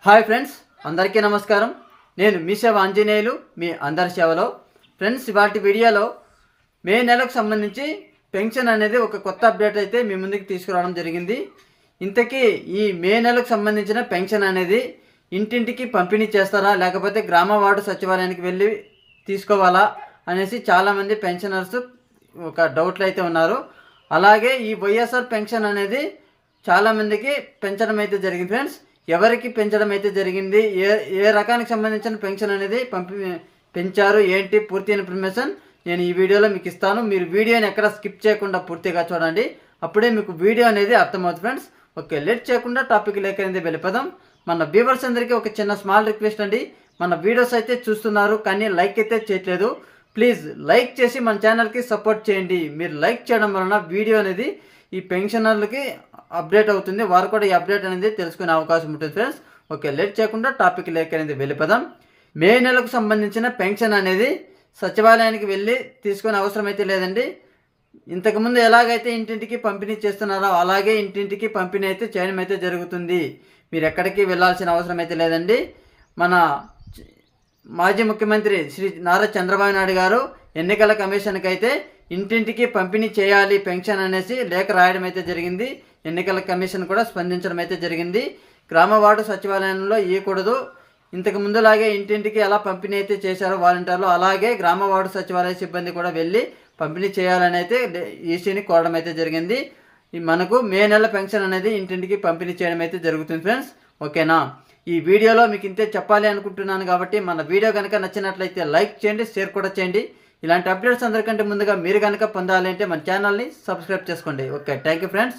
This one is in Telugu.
హాయ్ ఫ్రెండ్స్, అందరికీ నమస్కారం. నేను మీ సేవ ఆంజనేయులు, మీ అందరి సేవలో. ఫ్రెండ్స్, ఇవాటి వీడియోలో మే నెలకు సంబంధించి పెన్షన్ అనేది ఒక కొత్త అప్డేట్ అయితే మీ ముందుకు తీసుకురావడం జరిగింది. ఇంతకీ ఈ మే నెలకు సంబంధించిన పెన్షన్ అనేది ఇంటింటికి పంపిణీ చేస్తారా, లేకపోతే గ్రామ వార్డు సచివాలయానికి వెళ్ళి తీసుకోవాలా అనేసి చాలామంది పెన్షనర్స్ ఒక డౌట్లు అయితే ఉన్నారు. అలాగే ఈ వైఎస్ఆర్ పెన్షన్ అనేది చాలామందికి పెంచడం అయితే జరిగింది. ఫ్రెండ్స్, ఎవరికి పెంచడం అయితే జరిగింది, ఏ రకానికి సంబంధించిన పెన్షన్ అనేది పెంచారు, ఏంటి పూర్తి ఇన్ఫర్మేషన్ నేను ఈ వీడియోలో మీకు ఇస్తాను. మీరు వీడియోని ఎక్కడ స్కిప్ చేయకుండా పూర్తిగా చూడండి, అప్పుడే మీకు వీడియో అనేది అర్థమవుతుంది. ఫ్రెండ్స్, ఓకే, లేట్ చేయకుండా టాపిక్ లేకనేది వెళ్ళిపోదాం. మన వ్యూవర్స్ అందరికీ ఒక చిన్న స్మాల్ రిక్వెస్ట్ అండి. మన వీడియోస్ అయితే చూస్తున్నారు కానీ లైక్ అయితే చేయట్లేదు. ప్లీజ్ లైక్ చేసి మన ఛానల్కి సపోర్ట్ చేయండి. మీరు లైక్ చేయడం వలన వీడియో అనేది ఈ పెన్షనర్లకి అప్డేట్ అవుతుంది, వారు కూడా ఈ అప్డేట్ అనేది తెలుసుకునే అవకాశం ఉంటుంది. ఫ్రెండ్స్, ఓకే, లేట్ చేయకుండా టాపిక్ అనేది వెళ్ళిపోదాం. మే నెలకు సంబంధించిన పెన్షన్ అనేది సచివాలయానికి వెళ్ళి తీసుకునే అవసరం అయితే లేదండి. ఇంతకుముందు ఎలాగైతే ఇంటింటికి పంపిణీ చేస్తున్నారో అలాగే ఇంటింటికి పంపిణీ అయితే చేయడం అయితే జరుగుతుంది. మీరు ఎక్కడికి వెళ్ళాల్సిన అవసరం అయితే లేదండి. మన మాజీ ముఖ్యమంత్రి శ్రీ నారా చంద్రబాబు నాయుడు గారు ఎన్నికల కమిషన్కి అయితే ఇంటింటికి పంపిణీ చేయాలి పెన్షన్ అనేసి లేఖ రాయడం అయితే జరిగింది. ఎన్నికల కమిషన్ కూడా స్పందించడం అయితే జరిగింది. గ్రామ వార్డు సచివాలయంలో ఇవ్వకూడదు, ఇంతకు ముందులాగే ఇంటింటికి ఎలా పంపిణీ అయితే చేశారో వాలంటీర్లు, అలాగే గ్రామ వార్డు సచివాలయ సిబ్బంది కూడా వెళ్ళి పంపిణీ చేయాలని అయితే ఈసీని కోరడం అయితే జరిగింది. మనకు మే నెల పెన్షన్ అనేది ఇంటింటికి పంపిణీ చేయడం అయితే జరుగుతుంది. ఫ్రెండ్స్, ఓకేనా? ఈ వీడియోలో మీకు ఇంతే చెప్పాలి అనుకుంటున్నాను కాబట్టి మన వీడియో కనుక నచ్చినట్లయితే లైక్ చేయండి, షేర్ కూడా చేయండి. ఇలాంటి అప్డేట్స్ అందరికంటే ముందుగా మీరు కనుక పొందాలి అంటే మన ఛానల్ని సబ్స్క్రైబ్ చేసుకోండి. Okay, thank you friends.